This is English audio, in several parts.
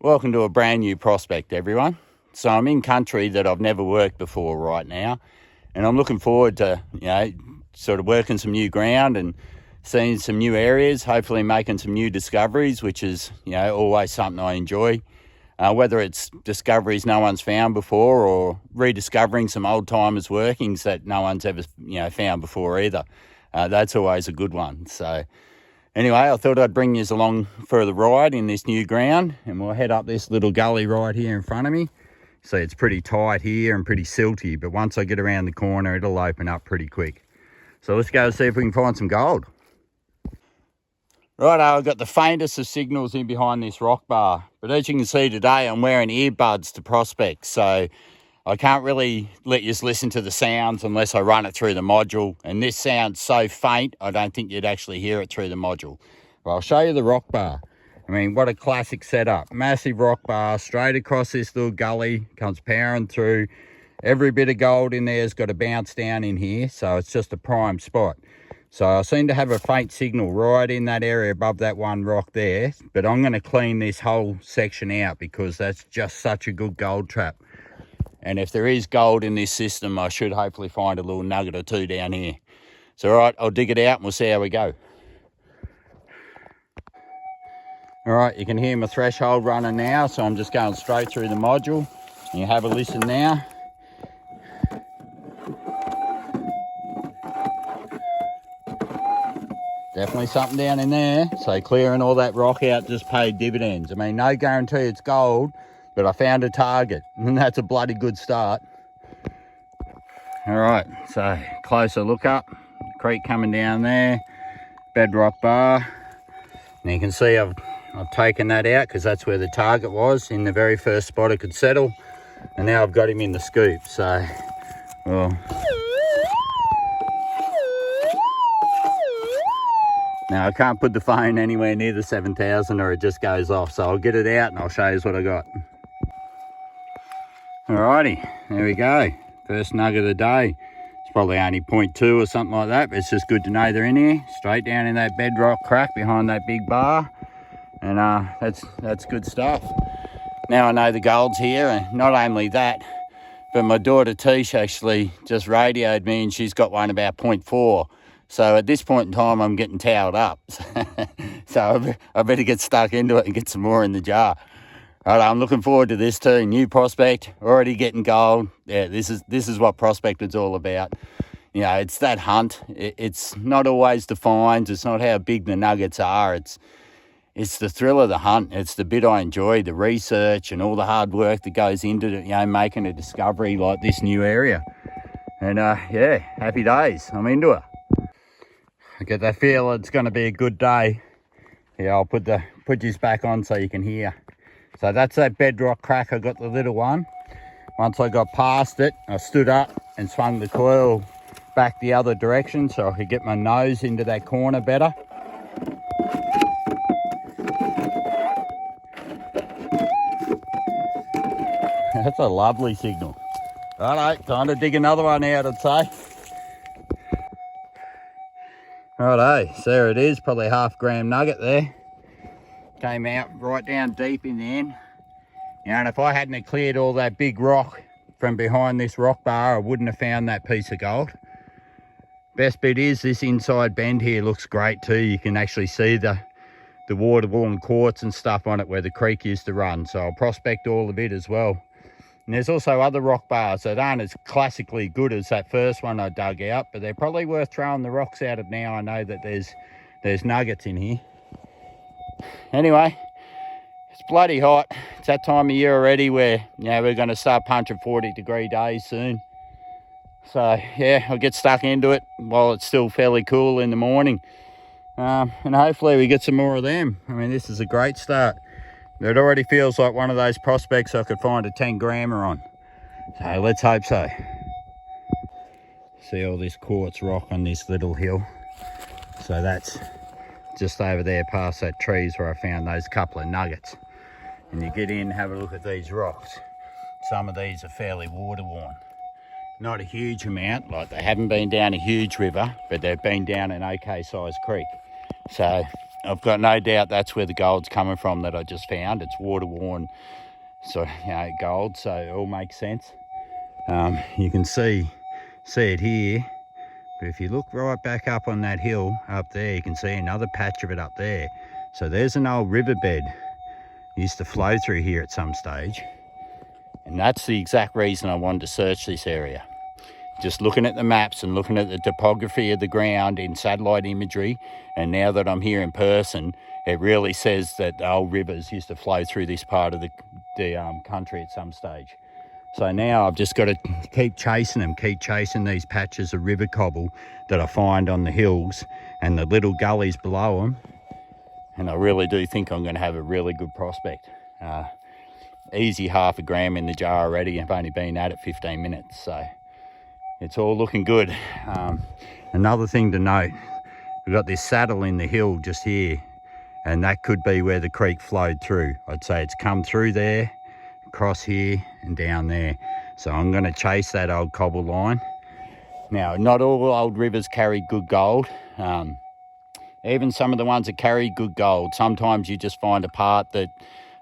Welcome to a brand new prospect, everyone. So I'm in country that I've never worked before right now, and I'm looking forward to, sort of working some new ground and seeing some new areas, hopefully making some new discoveries, which is, always something I enjoy. Whether it's discoveries no one's found before or rediscovering some old timers workings that no one's ever, found before either. That's always a good one. So anyway, I thought I'd bring you along for the ride in this new ground, and we'll head up this little gully right here in front of me. So it's pretty tight here and pretty silty, but once I get around the corner, it'll open up pretty quick. So let's go see if we can find some gold. Righto, I've got the faintest of signals in behind this rock bar, but as you can see today, I'm wearing earbuds to prospect, so I can't really let you listen to the sounds unless I run it through the module, and this sounds so faint, I don't think you'd actually hear it through the module. But I'll show you the rock bar. I mean, what a classic setup. Massive rock bar, straight across this little gully, comes powering through. Every bit of gold in there has got to bounce down in here, so it's just a prime spot. So I seem to have a faint signal right in that area above that one rock there, but I'm going to clean this whole section out because that's just such a good gold trap. And if there is gold in this system, I should hopefully find a little nugget or two down here. So all right, I'll dig it out and we'll see how we go. All right, you can hear my threshold running now, so I'm just going straight through the module. You have a listen now. Definitely something down in there. So clearing all that rock out just paid dividends. I mean, no guarantee it's gold, but I found a target, and that's a bloody good start. All right, so closer look up. Creek coming down there, bedrock bar. And you can see I've taken that out because that's where the target was, in the very first spot it could settle. And now I've got him in the scoop, so, well. Now I can't put the phone anywhere near the 7,000 or it just goes off, so I'll get it out and I'll show you what I got. Alrighty, there we go. First nugget of the day. It's probably only 0.2 or something like that, but it's just good to know they're in here. Straight down in that bedrock crack behind that big bar. And that's good stuff. Now I know the gold's here, and not only that, but my daughter Tish actually just radioed me and she's got one about 0.4. So at this point in time, I'm getting towed up. So I better get stuck into it and get some more in the jar. All right, I'm looking forward to this too. New prospect, already getting gold. Yeah, this is what prospecting's all about. It's that hunt. It's not always the finds. It's not how big the nuggets are. It's the thrill of the hunt. It's the bit I enjoy, the research and all the hard work that goes into making a discovery like this new area. And yeah, happy days. I'm into it. I get that feel it's going to be a good day. Yeah, I'll put this back on so you can hear. So that's that bedrock crack. I got the little one. Once I got past it, I stood up and swung the coil back the other direction so I could get my nose into that corner better. That's a lovely signal. Righto, time to dig another one out, I'd say. Righto, so there it is, probably a half-gram nugget there. Came out right down deep in the end. And if I hadn't cleared all that big rock from behind this rock bar, I wouldn't have found that piece of gold. Best bit is this inside bend here looks great too. You can actually see the water-worn quartz and stuff on it where the creek used to run. So I'll prospect all the bit as well. And there's also other rock bars that aren't as classically good as that first one I dug out, but they're probably worth throwing the rocks out of now. I know that there's nuggets in here. Anyway, it's bloody hot. It's that time of year already where we're going to start punching 40-degree days soon. So yeah, I'll get stuck into it while it's still fairly cool in the morning. And hopefully we get some more of them. I mean, this is a great start. It already feels like one of those prospects I could find a 10-grammer on. So let's hope so. See all this quartz rock on this little hill. So that's just over there past that trees where I found those couple of nuggets. And you get in and have a look at these rocks. Some of these are fairly water worn. Not a huge amount, like they haven't been down a huge river, but they've been down an okay sized creek. So I've got no doubt that's where the gold's coming from that I just found. It's water-worn, so gold, so it all makes sense. You can see it here, but if you look right back up on that hill up there, you can see another patch of it up there. So there's an old riverbed. It used to flow through here at some stage, and that's the exact reason I wanted to search this area. Just looking at the maps and looking at the topography of the ground in satellite imagery, and now that I'm here in person, it really says that the old rivers used to flow through this part of the country at some stage. So now I've just got to keep chasing them, keep chasing these patches of river cobble that I find on the hills and the little gullies below them. And I really do think I'm going to have a really good prospect. Easy 0.5 gram in the jar already. I've only been at it 15 minutes, so it's all looking good. Another thing to note, we've got this saddle in the hill just here, and that could be where the creek flowed through. I'd say it's come through there, across here and down there. So I'm going to chase that old cobble line. Now, not all old rivers carry good gold. Even some of the ones that carry good gold, sometimes you just find a part that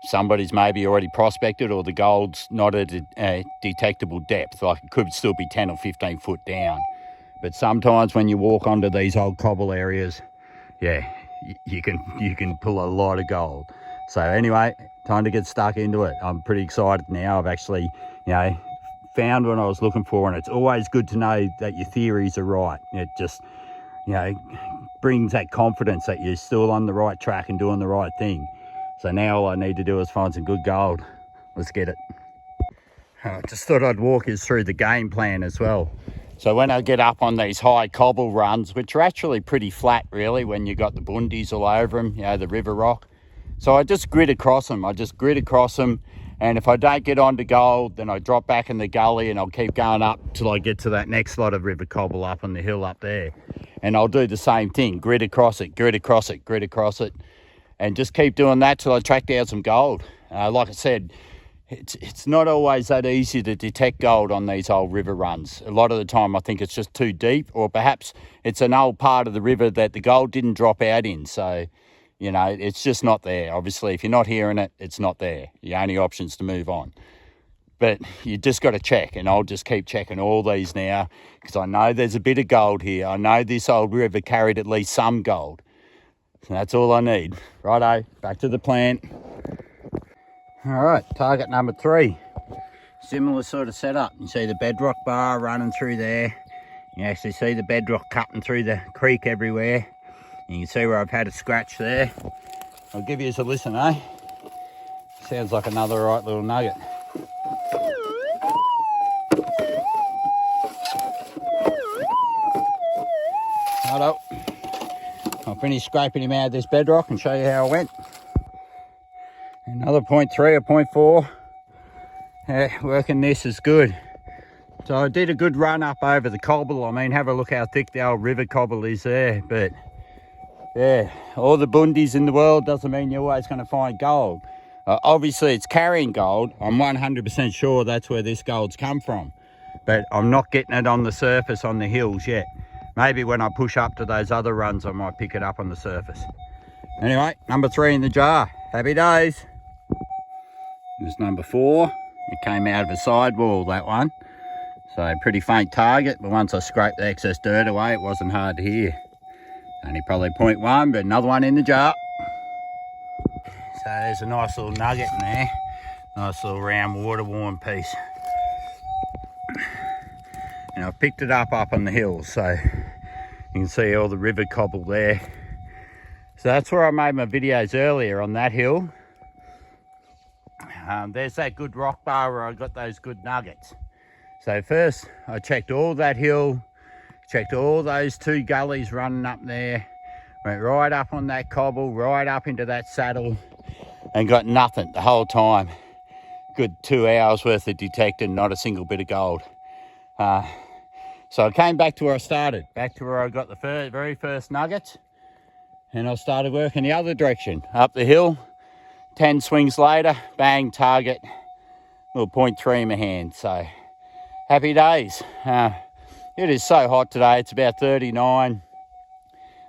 somebody's maybe already prospected, or the gold's not at a detectable depth, like it could still be 10 or 15 foot down. But sometimes when you walk onto these old cobble areas, yeah, you can pull a lot of gold. So anyway, time to get stuck into it. I'm pretty excited now. I've actually, found what I was looking for, and it's always good to know that your theories are right. It just, brings that confidence that you're still on the right track and doing the right thing. So now all I need to do is find some good gold. Let's get it. I just thought I'd walk you through the game plan as well. So when I get up on these high cobble runs, which are actually pretty flat really when you got the bundies all over them, the river rock. So I just grid across them. And if I don't get onto gold, then I drop back in the gully and I'll keep going up till I get to that next lot of river cobble up on the hill up there. And I'll do the same thing, grid across it, and just keep doing that till I track down some gold. Like I said, it's not always that easy to detect gold on these old river runs. A lot of the time I think it's just too deep, or perhaps it's an old part of the river that the gold didn't drop out in. So, it's just not there. Obviously, if you're not hearing it, it's not there. Your only option's to move on. But you just got to check, and I'll just keep checking all these now because I know there's a bit of gold here. I know this old river carried at least some gold. So that's all I need. Righto, back to the plant. All right, target number 3. Similar sort of setup. You see the bedrock bar running through there. You actually see the bedrock cutting through the creek everywhere. You can see where I've had a scratch there. I'll give you a listen, eh? Sounds like another right little nugget. Righto. I'll finish scraping him out of this bedrock and show you how I went. Another 0.3 or 0.4. Yeah, working this is good. So I did a good run up over the cobble. I mean, have a look how thick the old river cobble is there. But yeah, all the bundies in the world doesn't mean you're always going to find gold. Obviously, it's carrying gold. I'm 100% sure that's where this gold's come from. But I'm not getting it on the surface on the hills yet. Maybe when I push up to those other runs, I might pick it up on the surface. Anyway, number 3 in the jar. Happy days. There's number 4. It came out of a sidewall, that one. So pretty faint target, but once I scraped the excess dirt away, it wasn't hard to hear. Only probably 0.1, but another one in the jar. So there's a nice little nugget in there. Nice little round water-worn piece. And I picked it up on the hill, so you can see all the river cobble there. So that's where I made my videos earlier, on that hill. There's that good rock bar where I got those good nuggets. So first I checked all that hill, checked all those 2 gullies running up there, went right up on that cobble, right up into that saddle, and got nothing the whole time. Good 2 hours worth of detecting, not a single bit of gold. So I came back to where I started, back to where I got the very first nuggets, and I started working the other direction, up the hill. 10 swings later, bang, target, little 0.3 in my hand. So happy days. It is so hot today. It's about 39.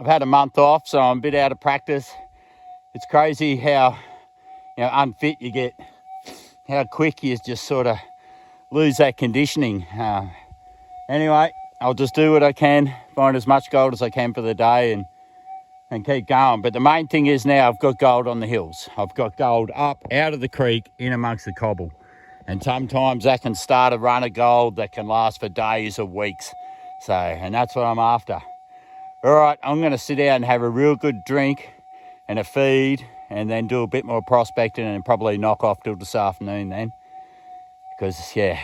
I've had a month off, so I'm a bit out of practice. It's crazy how unfit you get, how quick you just sort of lose that conditioning. Anyway, I'll just do what I can, find as much gold as I can for the day and keep going. But the main thing is now I've got gold on the hills. I've got gold up out of the creek in amongst the cobble. And sometimes that can start a run of gold that can last for days or weeks. So, and that's what I'm after. All right, I'm going to sit down and have a real good drink and a feed and then do a bit more prospecting and probably knock off till this afternoon then. Because, yeah,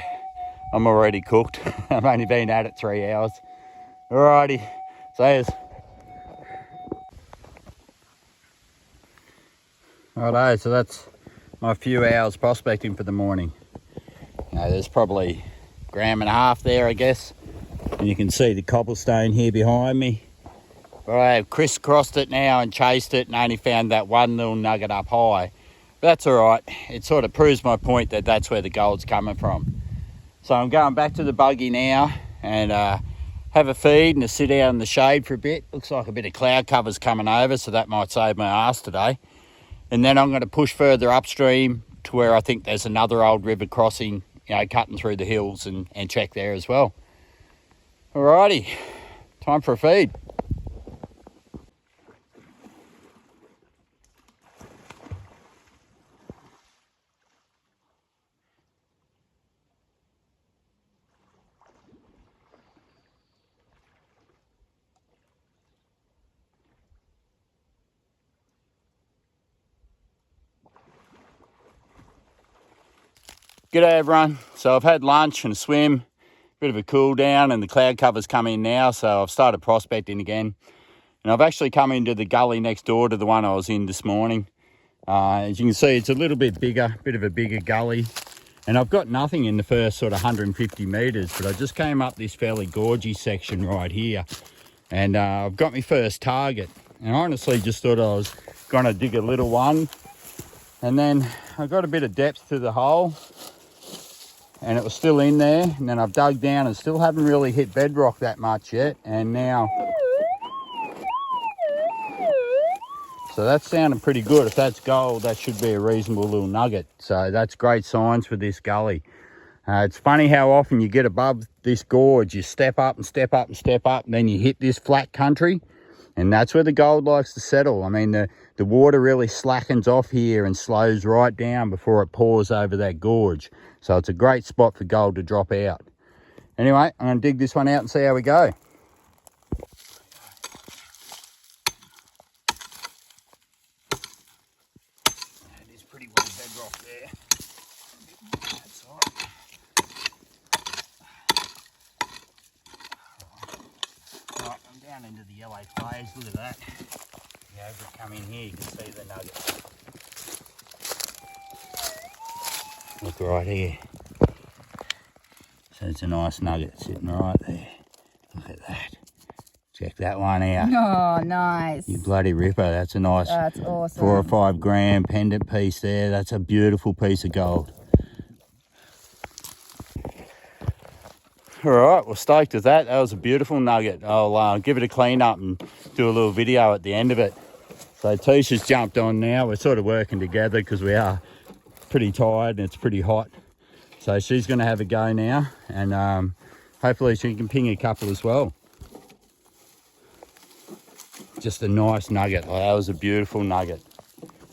I'm already cooked. I've only been at it 3 hours. All righty, see yous. Righto, so that's my few hours prospecting for the morning. There's probably 1.5 grams there, I guess. And you can see the cobblestone here behind me. But I have crisscrossed it now and chased it and only found that one little nugget up high. But that's all right. It sort of proves my point that that's where the gold's coming from. So I'm going back to the buggy now and have a feed and a sit out in the shade for a bit. Looks like a bit of cloud cover's coming over, so that might save my ass today. And then I'm going to push further upstream to where I think there's another old river crossing, cutting through the hills and check there as well. Alrighty, time for a feed. G'day everyone. So I've had lunch and a swim, bit of a cool down, and the cloud cover's come in now, so I've started prospecting again. And I've actually come into the gully next door to the one I was in this morning. As you can see, it's a little bit bigger, bit of a bigger gully. And I've got nothing in the first sort of 150 metres, but I just came up this fairly gorgy section right here. And I've got my first target. And I honestly just thought I was going to dig a little one. And then I got a bit of depth to the hole. And it was still in there, and then I've dug down and still haven't really hit bedrock that much yet, and now, so that's sounding pretty good. If that's gold, that should be a reasonable little nugget, so that's great signs for this gully. It's funny how often you get above this gorge, you step up and step up and step up, and then you hit this flat country, and that's where the gold likes to settle. I mean, the water really slackens off here and slows right down before it pours over that gorge. So it's a great spot for gold to drop out. Anyway, I'm going to dig this one out and see how we go. It is pretty well bedrock there. That's all right. Right, I'm down into the yellow clays. Look at that. You over come in here, you can see the nugget. Look right here. So it's a nice nugget sitting right there. Look at that. Check that one out. Oh, nice. You bloody ripper. That's a nice That's awesome. 4 or 5 gram pendant piece there. That's a beautiful piece of gold. All right, well, stoked with that. That was a beautiful nugget. I'll give it a clean up and do a little video at the end of it. So Tisha's jumped on now. We're sort of working together because we are pretty tired and it's pretty hot. So she's going to have a go now, and hopefully she can ping a couple as well. Just a nice nugget. Like, that was a beautiful nugget.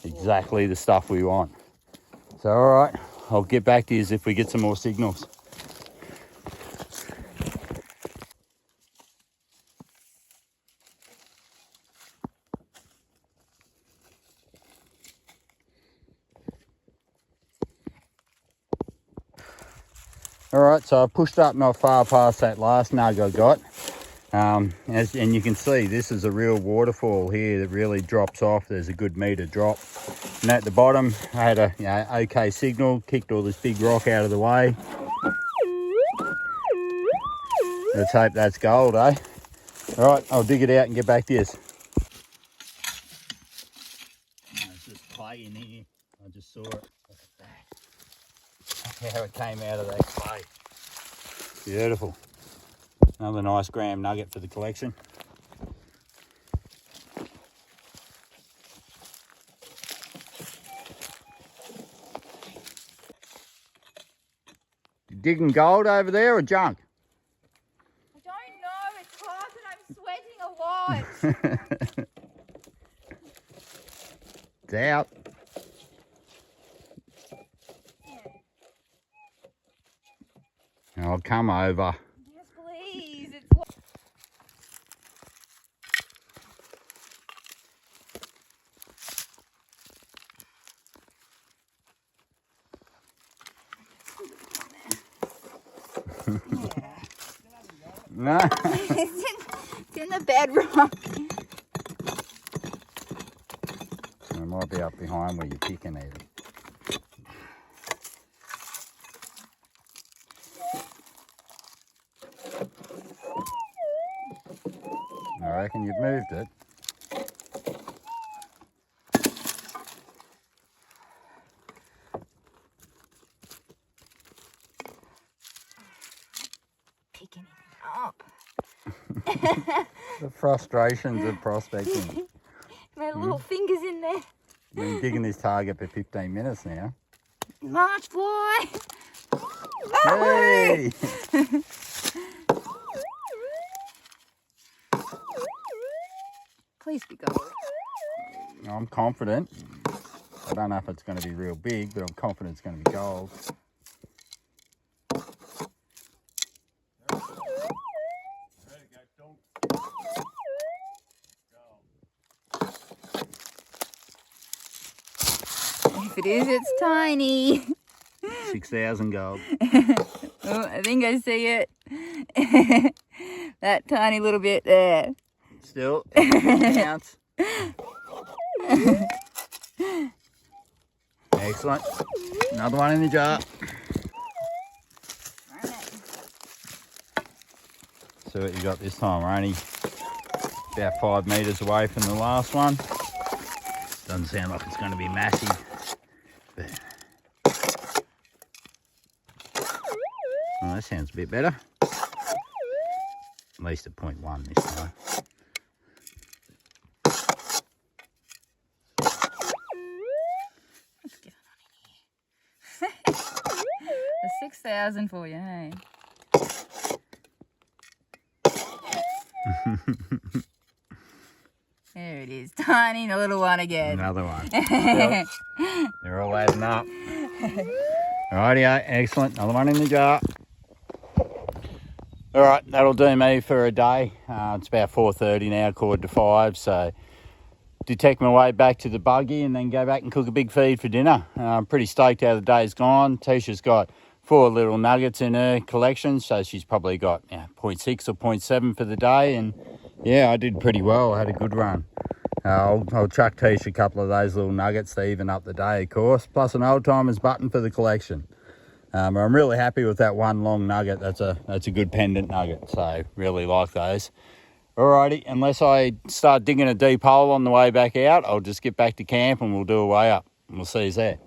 Exactly the stuff we want. So all right, I'll get back to you if we get some more signals. All right, so I pushed up not far past that last nug I got. And you can see, this is a real waterfall here that really drops off. There's a good metre drop. And at the bottom, I had a okay signal, kicked all this big rock out of the way. Let's hope that's gold, eh? All right, I'll dig it out and get back to you. It's just clay in here. I just saw it. Look at that. How it came out of that clay. Beautiful. Another nice gram nugget for the collection. digging gold over there or junk? I don't know. It's hot and I'm sweating a lot. It's out. I'll come over. Yes, please. It's No. it's in the bedrock. It might be up behind where you're picking even. I reckon you've moved it. Picking it up. The frustrations of prospecting. My little fingers in there. Been digging this target for 15 minutes now. March fly. Hey! Please be gold. I'm confident. I don't know if it's going to be real big, but I'm confident it's going to be gold. If it is, it's tiny. 6,000 gold. Oh, I think I see it. That tiny little bit there. Still, it counts. Excellent. Another one in the jar. See what you got this time. We're only about 5 metres away from the last one. Doesn't sound like it's going to be massive. But... well, that sounds a bit better. At least a 0.1 this time. Let's get it on in here. The 6,000 for you, hey? There it is. Tiny little one again. Another one. Yep. They're all adding up. Rightio, excellent. Another one in the jar. All right, that'll do me for a day. It's about 4:30 now, 4:45, so detect my way back to the buggy and then go back and cook a big feed for dinner. I'm pretty stoked how the day's gone. Tisha's got 4 little nuggets in her collection, so she's probably got 0.6 or 0.7 for the day, and yeah, I did pretty well. I had a good run. I'll chuck Tisha a couple of those little nuggets to even up the day, of course, plus an old timers button for the collection. I'm really happy with that one long nugget. That's a good pendant nugget, so really like those. Alrighty, unless I start digging a deep hole on the way back out, I'll just get back to camp and we'll do a weigh up. We'll see you there.